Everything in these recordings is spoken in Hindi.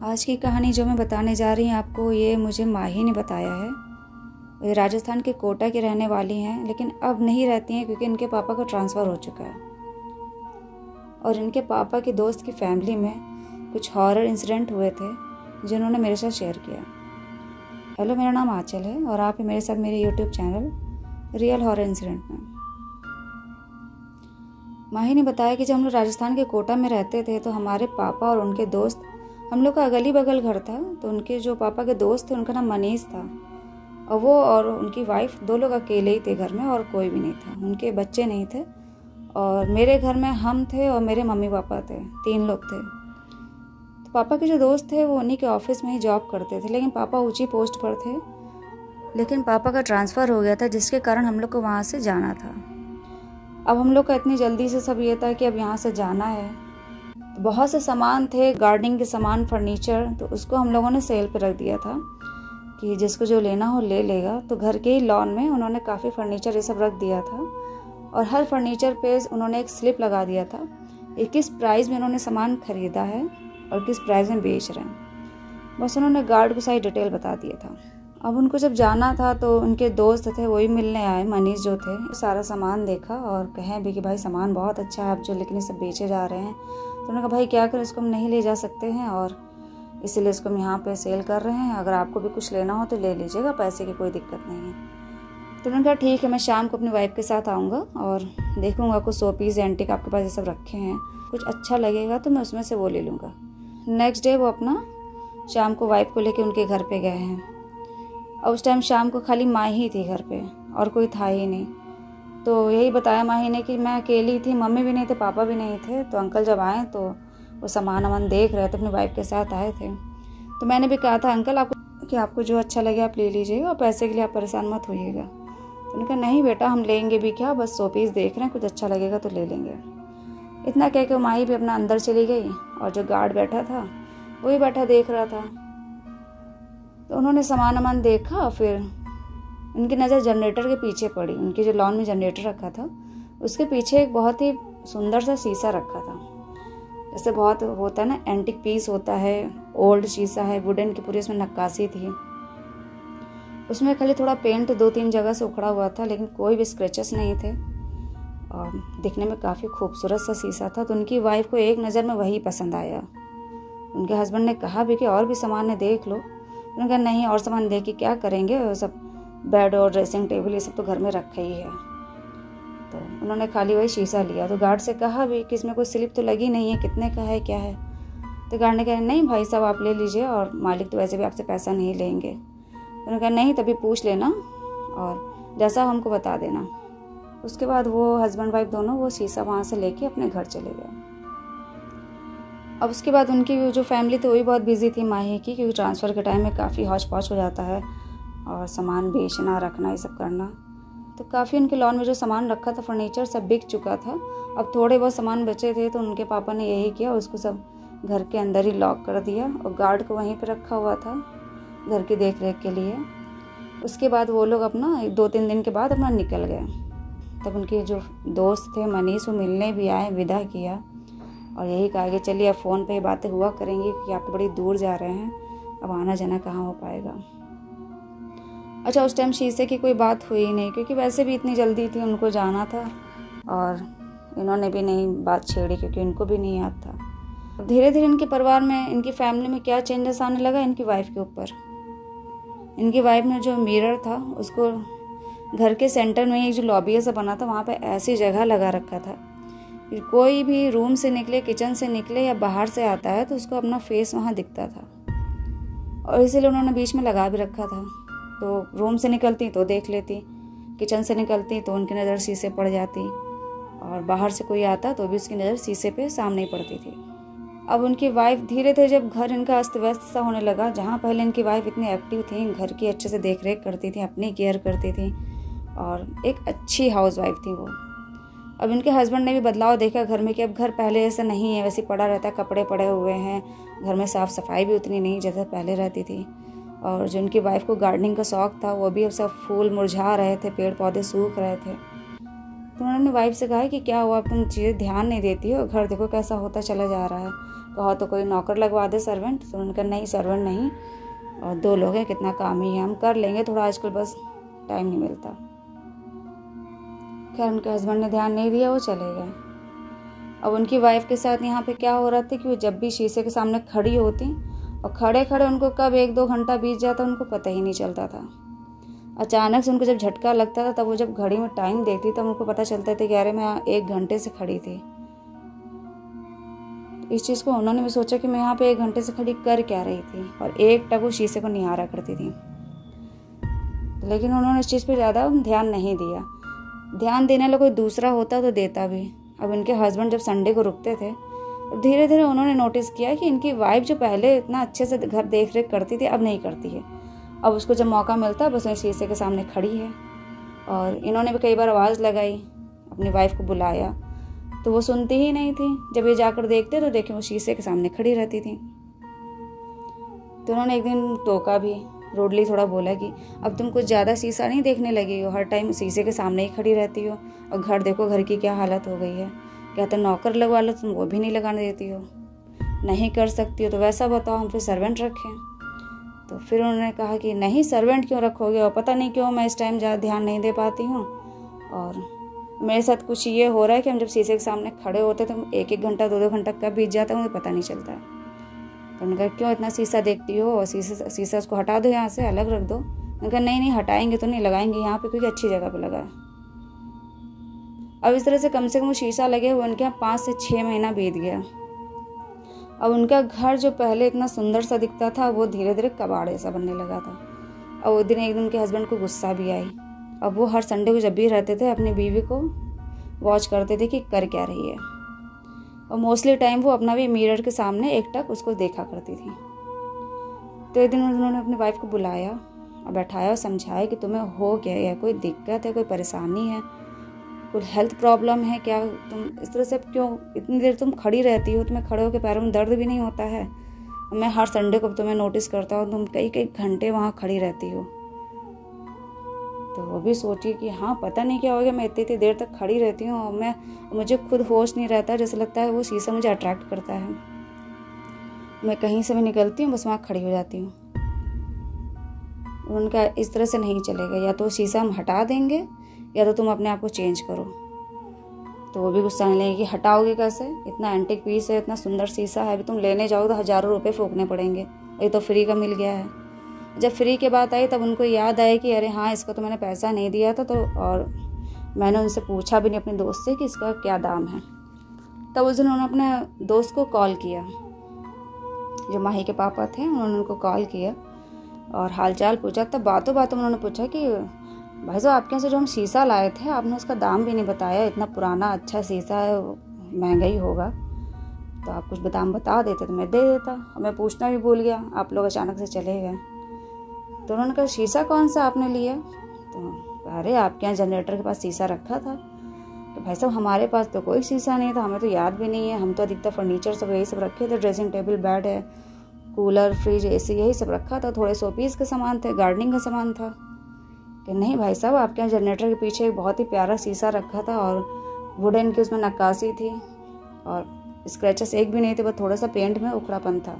आज की कहानी जो मैं बताने जा रही हूँ आपको, ये मुझे माही ने बताया है। ये राजस्थान के कोटा की रहने वाली हैं, लेकिन अब नहीं रहती हैं क्योंकि इनके पापा का ट्रांसफ़र हो चुका है। और इनके पापा के दोस्त की फैमिली में कुछ हॉरर इंसिडेंट हुए थे जिन्होंने मेरे साथ शेयर किया। हेलो, मेरा नाम आंचल है और आप हैं मेरे साथ मेरे YouTube channel real horror incident में। माही ने बताया कि जब हम लोग राजस्थान के कोटा में रहते थे तो हमारे पापा और उनके दोस्त, हम लोग का अगल ही बगल घर था। तो उनके जो पापा के दोस्त थे उनका नाम मनीष था और वो और उनकी वाइफ 2 लोग अकेले ही थे घर में और कोई भी नहीं था, उनके बच्चे नहीं थे। और मेरे घर में हम थे और मेरे मम्मी पापा थे, 3 लोग थे। तो पापा के जो दोस्त थे वो उन्हीं के ऑफिस में ही जॉब करते थे, लेकिन पापा ऊंची पोस्ट पर थे। लेकिन पापा का ट्रांसफ़र हो गया था जिसके कारण हम लोग को वहाँ से जाना था। अब हम लोग का इतनी जल्दी से सब ये था कि अब यहाँ से जाना है। तो बहुत से सामान थे, गार्डनिंग के सामान, फर्नीचर, तो उसको हम लोगों ने सेल पे रख दिया था कि जिसको जो लेना हो ले लेगा। तो घर के ही लॉन में उन्होंने काफ़ी फर्नीचर ये सब रख दिया था और हर फर्नीचर पे उन्होंने एक स्लिप लगा दिया था कि किस प्राइस में उन्होंने सामान खरीदा है और किस प्राइस में बेच रहे हैं। बस उन्होंने गार्ड को सारी डिटेल बता दिया था। अब उनको जब जाना था तो उनके दोस्त थे वही मिलने आए, मनीष जो थे। सारा सामान देखा और कहें भी कि भाई सामान बहुत अच्छा है आप जो, लेकिन ये सब बेचे जा रहे हैं। तो उन्होंने कहा भाई क्या करें, इसको हम नहीं ले जा सकते हैं और इसीलिए इसको हम यहाँ पे सेल कर रहे हैं। अगर आपको भी कुछ लेना हो तो ले लीजिएगा, पैसे की कोई दिक्कत नहीं है। तो उन्होंने कहा ठीक है, मैं शाम को अपनी वाइफ के साथ आऊँगा और देखूँगा कुछ 100 पीस एंटीक आपके पास ये सब रखे हैं, कुछ अच्छा लगेगा तो मैं उसमें से वो ले लूँगा। नेक्स्ट डे वो अपना शाम को वाइफ को लेके उनके घर पे गए हैं और उस टाइम शाम को खाली माँ ही थी घर पे और कोई था ही नहीं। तो यही बताया माही ने कि मैं अकेली थी, मम्मी भी नहीं थे, पापा भी नहीं थे। तो अंकल जब आए तो वो सामान वामान देख रहे थे, अपनी वाइफ के साथ आए थे। तो मैंने भी कहा था अंकल आपको जो अच्छा लगे आप ले लीजिएगा और पैसे के लिए आप परेशान मत होइएगा। तो उन्होंने कहा नहीं बेटा, हम लेंगे भी क्या, बस 100 पीस देख रहे हैं, कुछ अच्छा लगेगा तो ले लेंगे। इतना कह के माही भी अपना अंदर चली गई और जो गार्ड बैठा था वही बैठा देख रहा था। तो उन्होंने सामान वामान देखा, फिर उनकी नज़र जनरेटर के पीछे पड़ी। उनके जो लॉन में जनरेटर रखा था उसके पीछे एक बहुत ही सुंदर सा शीशा रखा था। जैसे बहुत होता है ना, एंटिक पीस होता है, ओल्ड शीशा है, वुडन की पूरी उसमें नक्काशी थी। उसमें खाली थोड़ा पेंट 2-3 जगह से उखड़ा हुआ था, लेकिन कोई भी स्क्रैचेस नहीं थे और दिखने में काफ़ी खूबसूरत सा शीशा था। तो उनकी वाइफ को एक नज़र में वही पसंद आया। उनके हस्बैंड ने कहा भी कि और भी सामान है देख लो। उन्होंने कहा नहीं, और सामान देख के क्या करेंगे, वो सब बेड और ड्रेसिंग टेबल ये सब तो घर में रखा ही है। तो उन्होंने खाली वही शीशा लिया। तो गार्ड से कहा भी कि इसमें कोई स्लिप तो लगी नहीं है, कितने का है क्या है। तो गार्ड ने कहा नहीं भाई साहब आप ले लीजिए और मालिक तो वैसे भी आपसे पैसा नहीं लेंगे। उन्होंने कहा नहीं, तभी पूछ लेना और जैसा हमको बता देना। उसके बाद वो हस्बैंड वाइफ दोनों वो शीशा वहाँ से लेके अपने घर चले गए। अब उसके बाद उनकी जो फैमिली थी वही बहुत बिजी थी माही की, क्योंकि ट्रांसफ़र के टाइम में काफ़ी हौच पौच हो जाता है और सामान बेचना रखना ये सब करना। तो काफ़ी उनके लॉन में जो सामान रखा था फर्नीचर सब बिक चुका था। अब थोड़े बहुत सामान बचे थे तो उनके पापा ने यही किया, उसको सब घर के अंदर ही लॉक कर दिया और गार्ड को वहीं पर रखा हुआ था घर की देख रेख के लिए। उसके बाद वो लोग अपना 2-3 दिन के बाद अपना निकल गए। तब उनके जो दोस्त थे मनीष वो मिलने भी आए, विदा किया और यही कहा कि चलिए अब फ़ोन पे ही बातें हुआ करेंगी कि आप तो बड़ी दूर जा रहे हैं, अब आना जाना कहाँ हो पाएगा। अच्छा, उस टाइम शीशे की कोई बात हुई नहीं क्योंकि वैसे भी इतनी जल्दी थी, उनको जाना था और इन्होंने भी नहीं बात छेड़ी क्योंकि इनको भी नहीं याद था। धीरे धीरे इनके परिवार में, इनकी फैमिली में क्या चेंजेस आने लगा इनकी वाइफ के ऊपर। इनकी वाइफ ने जो मिरर था उसको घर के सेंटर में एक जो लॉबी सा बना था वहाँ पर ऐसी जगह लगा रखा था, कोई भी रूम से निकले, किचन से निकले या बाहर से आता है तो उसको अपना फेस वहाँ दिखता था। और इसीलिए उन्होंने बीच में लगा भी रखा था। तो रूम से निकलती तो देख लेती, किचन से निकलती तो उनकी नज़र शीशे पड़ जाती और बाहर से कोई आता तो भी उसकी नज़र शीशे पे सामने ही पड़ती थी। अब उनकी वाइफ धीरे धीरे जब घर इनका अस्त व्यस्त सा होने लगा, जहाँ पहले इनकी वाइफ इतनी एक्टिव थी, घर की अच्छे से देख रेख करती थी, अपनी केयर करती थी और एक अच्छी हाउस वाइफ थी वो। अब इनके हस्बैंड ने भी बदलाव देखा घर में कि अब घर पहले जैसा नहीं है, वैसे पड़ा रहता है, कपड़े पड़े हुए हैं, घर में साफ़ सफाई भी उतनी नहीं जैसे पहले रहती थी। और जो उनकी वाइफ को गार्डनिंग का शौक़ था वो भी अब सब फूल मुरझा रहे थे, पेड़ पौधे सूख रहे थे। तो उन्होंने वाइफ से कहा कि क्या हुआ, तुम चीज़ें ध्यान नहीं देती हो, घर देखो कैसा होता चला जा रहा है, कहो तो कोई नौकर लगवा दे, सर्वेंट। तो उन्होंने कहा नहीं, सर्वेंट नहीं, और 2 लोग हैं, कितना काम ही है, हम कर लेंगे, थोड़ा आजकल बस टाइम नहीं मिलता। खैर उनके हस्बैंड ने ध्यान नहीं दिया, वो चले गए। अब उनकी वाइफ के साथ यहाँ पे क्या हो रहा था कि वो जब भी शीशे के सामने खड़ी होती और खड़े खड़े उनको कब 1-2 घंटा बीत जाता उनको पता ही नहीं चलता था। अचानक से उनको जब झटका लगता था तब वो जब घड़ी में टाइम देखती तब उनको पता चलता था कि अरे मैं 1 घंटे से खड़ी थी। तो इस चीज़ को उन्होंने भी सोचा कि मैं यहाँ पे 1 घंटे से खड़ी कर क्या रही थी, और एक टक वो शीशे को निहारा करती थी। लेकिन उन्होंने इस चीज़ पे ज़्यादा ध्यान नहीं दिया। ध्यान देने वाला कोई दूसरा होता तो देता भी। अब इनके हस्बैंड जब संडे को रुकते थे तो धीरे धीरे उन्होंने नोटिस किया कि इनकी वाइफ जो पहले इतना अच्छे से घर देख रेख करती थी अब नहीं करती है। अब उसको जब मौका मिलता है बस वहीं शीशे के सामने खड़ी है। और इन्होंने भी कई बार आवाज़ लगाई, अपनी वाइफ को बुलाया, तो वो सुनती ही नहीं थी। जब ये जाकर देखते तो देखें वो शीशे के सामने खड़ी रहती थी। तो उन्होंने एक दिन टोका भी, रूडली थोड़ा बोला कि अब तुम कुछ ज़्यादा शीशा नहीं देखने लगी हो, हर टाइम शीशे के सामने ही खड़ी रहती हो, और घर देखो घर की क्या हालत हो गई है। कहते नौकर लगवा लो, तुम वो भी नहीं लगाने देती हो, नहीं कर सकती हो तो वैसा बताओ हम फिर सर्वेंट रखें। तो फिर उन्होंने कहा कि नहीं, सर्वेंट क्यों रखोगे, और पता नहीं क्यों मैं इस टाइम ज़्यादा ध्यान नहीं दे पाती हूँ, और मेरे साथ कुछ ये हो रहा है कि हम जब शीशे के सामने खड़े होते तो 1-1 घंटा 2-2 घंटा कब बीत जाता है मुझे पता नहीं चलता। तो उन्होंने कहा क्यों इतना शीशा देखती हो, और शीशा उसको हटा दो, यहाँ से अलग रख दो। उन्होंने कहा नहीं हटाएंगे तो नहीं, लगाएंगे यहाँ पे क्योंकि अच्छी जगह पे लगा। अब इस तरह से कम वो शीशा लगे हुए उनके यहाँ 5 से 6 महीना बीत गया। अब उनका घर जो पहले इतना सुंदर सा दिखता था वो धीरे धीरे कबाड़े सा बनने लगा था। अब वो दिन एक दिन उनके हस्बैंड को गुस्सा भी आई। अब वो हर संडे को जब भी रहते थे अपनी बीवी को वॉच करते थे कि कर क्या रही है, और मोस्टली टाइम वो अपना भी मिरर के सामने एक टक उसको देखा करती थी। तो एक दिन उन्होंने अपनी वाइफ को बुलाया और बैठाया और समझाया कि तुम्हें हो क्या है, कोई दिक्कत है, कोई परेशानी है, कोई हेल्थ प्रॉब्लम है क्या, तुम इस तरह से क्यों इतनी देर तुम खड़ी रहती हो, तुम्हें खड़े होकर पैरों में दर्द भी नहीं होता है। मैं हर संडे को तुम्हें नोटिस करता हूँ, तुम कई घंटे वहाँ खड़ी रहती हो। तो वो भी सोची कि हाँ पता नहीं क्या हो गया, मैं इतनी देर तक खड़ी रहती हूँ और मुझे खुद होश नहीं रहता, जैसे लगता है वो शीशा मुझे अट्रैक्ट करता है। मैं कहीं से भी निकलती हूँ बस वहाँ खड़ी हो जाती हूँ। उनका इस तरह से नहीं चलेगा, या तो शीशा हम हटा देंगे या तो तुम अपने आप को चेंज करो। तो वो भी गुस्सा नहीं लेगी कि हटाओगे कैसे, इतना एंटिक पीस है, इतना सुंदर शीशा है, अभी तुम लेने जाओ तो हज़ारों रुपये फूकने पड़ेंगे, ये तो फ्री का मिल गया है। जब फ्री की बात आई तब उनको याद आया कि अरे हाँ इसका तो मैंने पैसा नहीं दिया था, तो और मैंने उनसे पूछा भी नहीं अपने दोस्त से कि इसका क्या दाम है। तब उस दिन उन्होंने अपने दोस्त को कॉल किया, जो माही के पापा थे, उन्होंने उनको कॉल किया और हालचाल पूछा। तब बातों बातों में उन्होंने पूछा कि भाई साहब आपके यहाँ से जो हम शीशा लाए थे आपने उसका दाम भी नहीं बताया, इतना पुराना अच्छा शीशा है, महंगा ही होगा, तो आप कुछ दाम बता देते तो मैं दे देता। और मैं पूछना भी भूल गया, आप लोग अचानक से चले गए। तो उन्होंने कहा शीशा कौन सा आपने लिया, तो अरे आपके यहाँ जनरेटर के पास शीशा रखा था। तो भाई साहब हमारे पास तो कोई शीशा नहीं था, हमें तो याद भी नहीं है, हम तो अधिकतर फर्नीचर सब यही सब रखे थे, ड्रेसिंग टेबल, बेड है, कूलर, फ्रिज, एसी यही सब रखा था, थोड़े शोपीस के सामान थे, गार्डनिंग का सामान था। कि नहीं भाई साहब आपके यहाँ जनरेटर के पीछे एक बहुत ही प्यारा शीशा रखा था और वुडन की उसमें नक्काशी थी और स्क्रैचेस एक भी नहीं थे, बस थोड़ा सा पेंट में उखड़ापन था।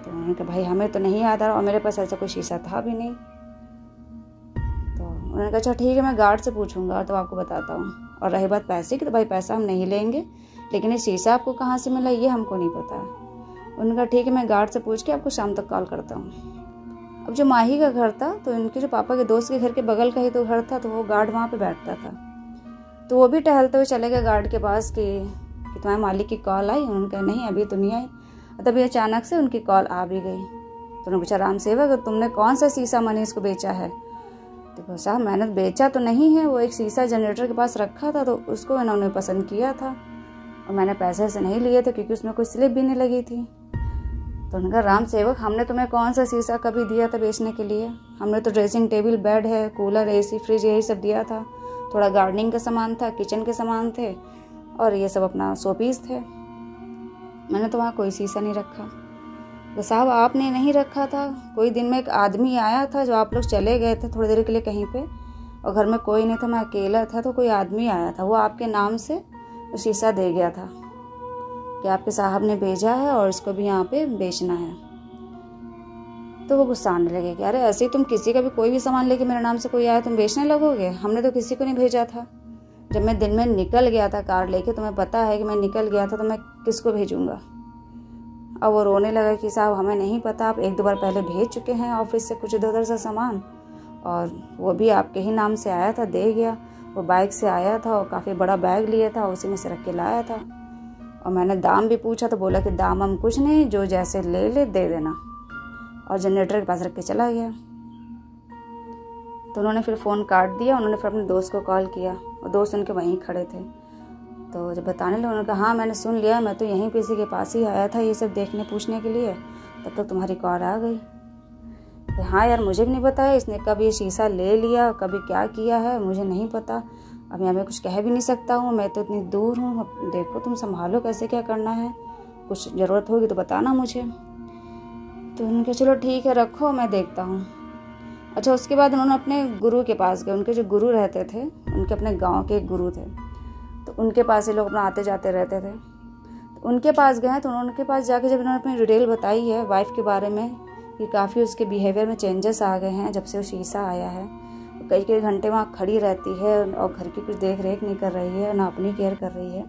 तो उन्होंने कहा भाई हमें तो नहीं याद आ रहा और मेरे पास ऐसा कोई शीशा था भी नहीं। तो उन्होंने कहा अच्छा ठीक है मैं गार्ड से पूछूंगा तो आपको बताता हूँ। और रही बात पैसे की तो भाई पैसा हम नहीं लेंगे, लेकिन ये शीशा आपको कहाँ से मिला ये हमको नहीं पता। उन्होंने कहा ठीक है मैं गार्ड से पूछ के आपको शाम तक कॉल करता हूँ। अब जो माही का घर था तो इनके जो पापा के दोस्त के घर के बगल का ही तो घर था, तो वो गार्ड वहाँ पे बैठता था। तो वो भी टहलते हुए चले गए गार्ड के पास कि तुम्हारे मालिक की कॉल आई। उन्होंने कहा नहीं अभी तो नहीं आई। तभी अचानक से उनकी कॉल आ भी गई। तो उन्होंने पूछा राम सेवक तुमने कौन सा शीशा मनीष को बेचा है। तो साहब मैंने बेचा तो नहीं है, वो एक शीशा जनरेटर के पास रखा था तो उसको इन्होंने पसंद किया था और मैंने पैसे से नहीं लिए थे क्योंकि उसमें कोई स्लिप भी नहीं लगी थी। तो उन्होंने कहा राम सेवक हमने तुम्हें कौन सा शीशा कभी दिया था बेचने के लिए, हमने तो ड्रेसिंग टेबल, बेड है, कूलर, एसी, फ्रिज यही सब दिया था, थोड़ा गार्डनिंग का सामान था, किचन के सामान थे और ये सब अपना शोपीस थे, मैंने तो वहाँ कोई शीशा नहीं रखा। तो साहब आपने नहीं रखा था, कोई दिन में एक आदमी आया था जो आप लोग चले गए थे थोड़ी देर के लिए कहीं पे और घर में कोई नहीं था, मैं अकेला था, तो कोई आदमी आया था वो आपके नाम से शीशा दे गया था। कि आपके साहब ने भेजा है और इसको भी यहाँ पे बेचना है। तो वो गुस्सा आने लगे कि अरे ऐसे ही तुम किसी का भी कोई भी सामान लेके मेरे नाम से कोई आया तुम बेचने लगोगे, हमने तो किसी को नहीं भेजा था। जब मैं दिन में निकल गया था कार लेके, तुम्हें पता है कि मैं निकल गया था, तो मैं किसको भेजूंगा। अब वो रोने लगा कि साहब हमें नहीं पता, आप 1-2 बार पहले भेज चुके हैं ऑफिस से कुछ इधर-उधर सा सामान, और वो भी आपके ही नाम से आया था, दे गया। वो बाइक से आया था और काफ़ी बड़ा बैग लिया था, उसी में से रख के लाया था। और मैंने दाम भी पूछा तो बोला कि दाम हम कुछ नहीं, जो जैसे ले दे देना, और जनरेटर के पास रख के चला गया। तो उन्होंने फिर फ़ोन काट दिया। उन्होंने फिर अपने दोस्त को कॉल किया और दोस्त उनके वहीं खड़े थे। तो जब बताने लगे उन्होंने कहा हाँ मैंने सुन लिया, मैं तो यहीं पे इसी के पास ही आया था ये सब देखने पूछने के लिए, तब तक तुम्हारी कॉल आ गई। तो हाँ यार मुझे भी नहीं पता है इसने कब ये शीशा ले लिया, कभी क्या किया है, मुझे नहीं पता। अब यहाँ मैं कुछ कह भी नहीं सकता हूँ, मैं तो इतनी दूर हूँ। अब देखो तुम संभालो कैसे क्या करना है, कुछ ज़रूरत होगी तो बताना मुझे। तो उन्होंने कहा चलो ठीक है रखो, मैं देखता हूँ। अच्छा उसके बाद उन्होंने अपने गुरु के पास गए। उनके जो गुरु रहते थे, उनके अपने गांव के एक गुरु थे, तो उनके पास ये लोग अपना आते जाते रहते थे। तो उनके पास गए तो उनके पास जाके जब उन्होंने अपनी डिटेल बताई है वाइफ के बारे में कि काफ़ी उसके बिहेवियर में चेंजेस आ गए हैं जब से वो शीशा आया है, तो कई घंटे वहाँ खड़ी रहती है और घर की कुछ देख रेख नहीं कर रही है, ना अपनी केयर कर रही है।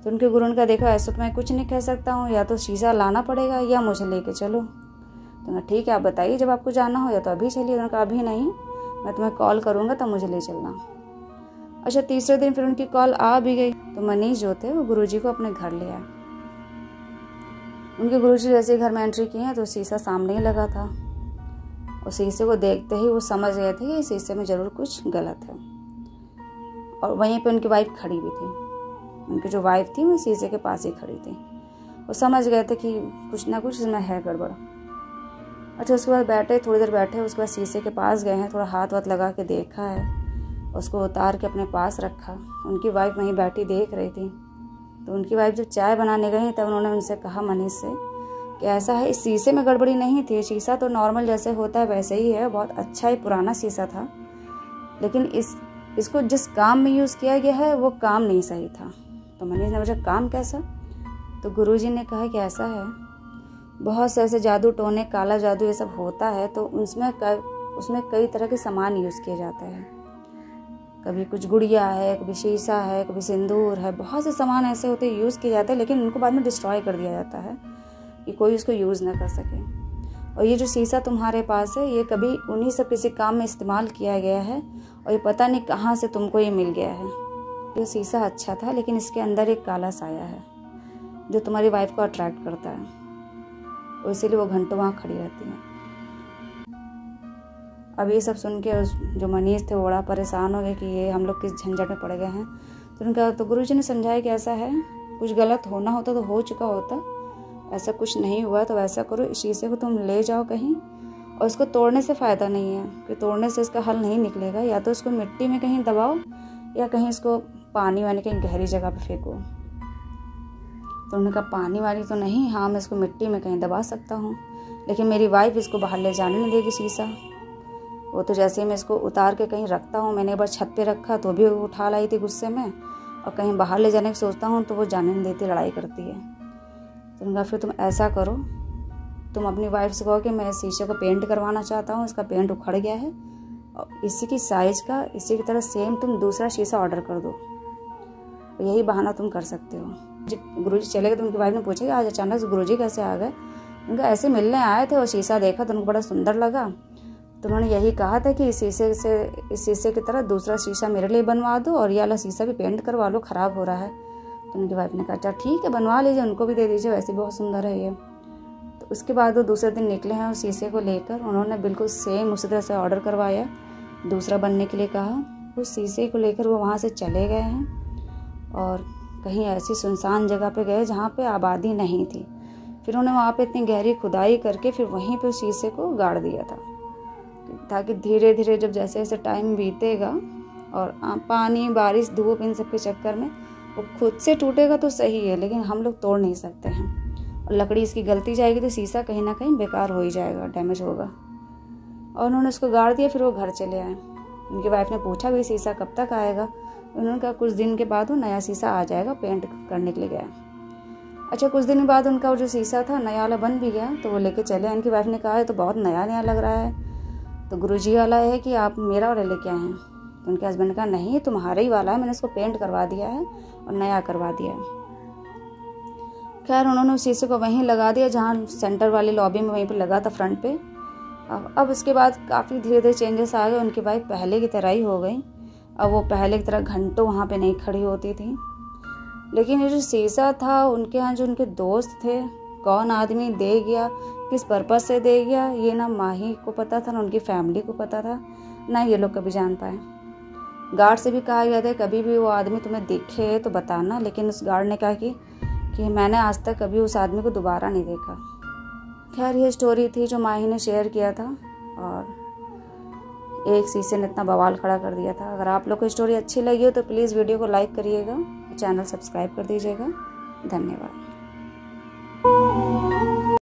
तो उनके गुरु ने कहा देखो ऐसा तो मैं कुछ नहीं कह सकता हूँ, या तो शीशा लाना पड़ेगा या मुझे लेके चलो। तो ठीक है आप बताइए जब आपको जाना हो, या तो अभी चलिए। उन्होंने कहा अभी नहीं, मैं तुम्हें कॉल करूँगा तब मुझे ले चलना। अच्छा तीसरे दिन फिर उनकी कॉल आ भी गई, तो मनीष जो थे वो गुरुजी को अपने घर ले आए। उनके गुरुजी जैसे घर में एंट्री की है तो शीशा सामने ही लगा था, और शीशे को देखते ही वो समझ गए थे कि शीशे में ज़रूर कुछ गलत है। और वहीं पे उनकी वाइफ खड़ी भी थी। उनकी जो वाइफ थी वो शीशे के पास ही खड़ी थी। वो समझ गए थे कि कुछ ना कुछ इसमें है गड़बड़। अच्छा उसके बाद बैठे, थोड़ी देर बैठे, उसके बाद शीशे के पास गए हैं, थोड़ा हाथ वाथ लगा के देखा है, उसको उतार के अपने पास रखा। उनकी वाइफ वहीं बैठी देख रही थी। तो उनकी वाइफ जब चाय बनाने गई तब उन्होंने उनसे कहा मनीष से कि ऐसा है इस शीशे में गड़बड़ी नहीं थी, शीशा तो नॉर्मल जैसे होता है वैसे ही है, बहुत अच्छा ही पुराना शीशा था, लेकिन इसको जिस काम में यूज़ किया गया है वो काम नहीं सही था। तो मनीष ने पूछा काम कैसा? तो गुरुजी ने कहा कि ऐसा है बहुत से ऐसे जादू टोने, काला जादू ये सब होता है, तो उसमें कई तरह के सामान यूज़ किए जाते हैं। कभी कुछ गुड़िया है, कभी शीशा है, कभी सिंदूर है, बहुत से सामान ऐसे होते हैं यूज़ किए जाते हैं, लेकिन उनको बाद में डिस्ट्रॉय कर दिया जाता है कि कोई उसको यूज़ ना कर सके। और ये जो शीशा तुम्हारे पास है ये कभी उन्हीं सब किसी काम में इस्तेमाल किया गया है, और ये पता नहीं कहाँ से तुमको ये मिल गया है। ये शीशा अच्छा था लेकिन इसके अंदर एक काला साया है जो तुम्हारी वाइफ को अट्रैक्ट करता है, और इसीलिए वो घंटों वहाँ खड़ी रहती है। अब ये सब सुन के जो मनीष थे वो बड़ा परेशान हो गए कि ये हम लोग किस झंझट में पड़ गए हैं। तो उनका तो गुरुजी ने समझाया कि ऐसा है, कुछ गलत होना होता तो हो चुका होता, ऐसा कुछ नहीं हुआ। तो वैसा करो, इस शीशे को तुम ले जाओ कहीं, और इसको तोड़ने से फ़ायदा नहीं है कि तोड़ने से इसका हल नहीं निकलेगा, या तो इसको मिट्टी में कहीं दबाओ या कहीं इसको पानी वानी कहीं गहरी जगह पे फेंको। तो उन्होंने कहा पानी वाली तो नहीं, हाँ मैं इसको मिट्टी में कहीं दबा सकता हूँ, लेकिन मेरी वाइफ इसको बाहर ले जाने नहीं देगी शीशा। वो तो जैसे ही मैं इसको उतार के कहीं रखता हूँ, मैंने एक बार छत पे रखा तो भी वो उठा लाई थी गुस्से में, और कहीं बाहर ले जाने की सोचता हूँ तो वो जाने नहीं देती, लड़ाई करती है। तो उनका फिर तुम ऐसा करो, तुम अपनी वाइफ से कहो कि मैं इस शीशे को पेंट करवाना चाहता हूँ, इसका पेंट उखड़ गया है, और इसी की साइज का इसी की तरह सेम तुम दूसरा शीशा ऑर्डर कर दो। तो यही बहाना तुम कर सकते हो। जब गुरुजी चले गए तो उनकी वाइफ ने पूछा कि आज अचानक से गुरुजी कैसे आ गए? उनका ऐसे मिलने आए थे और शीशा देखा तो उनको बड़ा सुंदर लगा, तो उन्होंने यही कहा था कि इस शीशे की तरह दूसरा शीशा मेरे लिए बनवा दो, और ये वाला शीशा भी पेंट करवा लो, ख़राब हो रहा है। तो उनकी वाइफ ने कहा अच्छा ठीक है बनवा लीजिए, उनको भी दे दीजिए, वैसे बहुत सुंदर है ये। तो उसके बाद वो दूसरे दिन निकले हैं उस शीशे को लेकर, उन्होंने बिल्कुल सेम उसी तरह से ऑर्डर करवाया, दूसरा बनने के लिए कहा। उस शीशे को लेकर वो वहाँ से चले गए हैं और कहीं ऐसी सुनसान जगह पे गए जहाँ पे आबादी नहीं थी। फिर उन्होंने वहाँ पे इतनी गहरी खुदाई करके फिर वहीं पे उस शीशे को गाड़ दिया था, ताकि धीरे धीरे जब जैसे जैसे टाइम बीतेगा और पानी, बारिश, धूप इन सब के चक्कर में वो खुद से टूटेगा तो सही है, लेकिन हम लोग तोड़ नहीं सकते हैं, और लकड़ी इसकी गलती जाएगी तो शीशा कहीं ना कहीं बेकार हो ही जाएगा, डैमेज होगा। और उन्होंने उसको गाड़ दिया। फिर वो घर चले आए। उनकी वाइफ ने पूछा भी शीशा कब तक आएगा? उन्होंने कहा कुछ दिन के बाद वो नया शीशा आ जाएगा, पेंट करने के लिए गया। अच्छा, कुछ दिन बाद उनका वो जो शीशा था नया वाला बन भी गया, तो वो लेके चले। इनकी वाइफ ने कहा है तो बहुत नया नया लग रहा है, तो गुरुजी वाला है कि आप मेरा वाला लेके आए हैं। तो उनके हस्बैंड ने कहा नहीं, तुम्हारा ही वाला है, मैंने इसको पेंट करवा दिया है और नया करवा दिया है। खैर उन्होंने उस शीशे को वहीं लगा दिया जहाँ सेंटर वाली लॉबी में, वहीं पर लगा था फ्रंट पे। अब उसके बाद काफ़ी धीरे धीरे चेंजेस आ गए। उनकी वाइफ पहले की तरह ही हो गई। अब वो पहले की तरह घंटों वहाँ पे नहीं खड़ी होती थी। लेकिन ये जो शीशा था, उनके यहाँ जो उनके दोस्त थे, कौन आदमी दे गया, किस पर्पज़ से दे गया, ये ना माही को पता था, ना उनकी फैमिली को पता था, ना ये लोग कभी जान पाए। गार्ड से भी कहा गया था कभी भी वो आदमी तुम्हें दिखे तो बताना, लेकिन उस गार्ड ने कहा कि मैंने आज तक कभी उस आदमी को दोबारा नहीं देखा। खैर ये स्टोरी थी जो माही ने शेयर किया था, और एक शीशे ने इतना बवाल खड़ा कर दिया था। अगर आप लोग को स्टोरी अच्छी लगी हो तो प्लीज़ वीडियो को लाइक करिएगा, चैनल सब्सक्राइब कर दीजिएगा। धन्यवाद।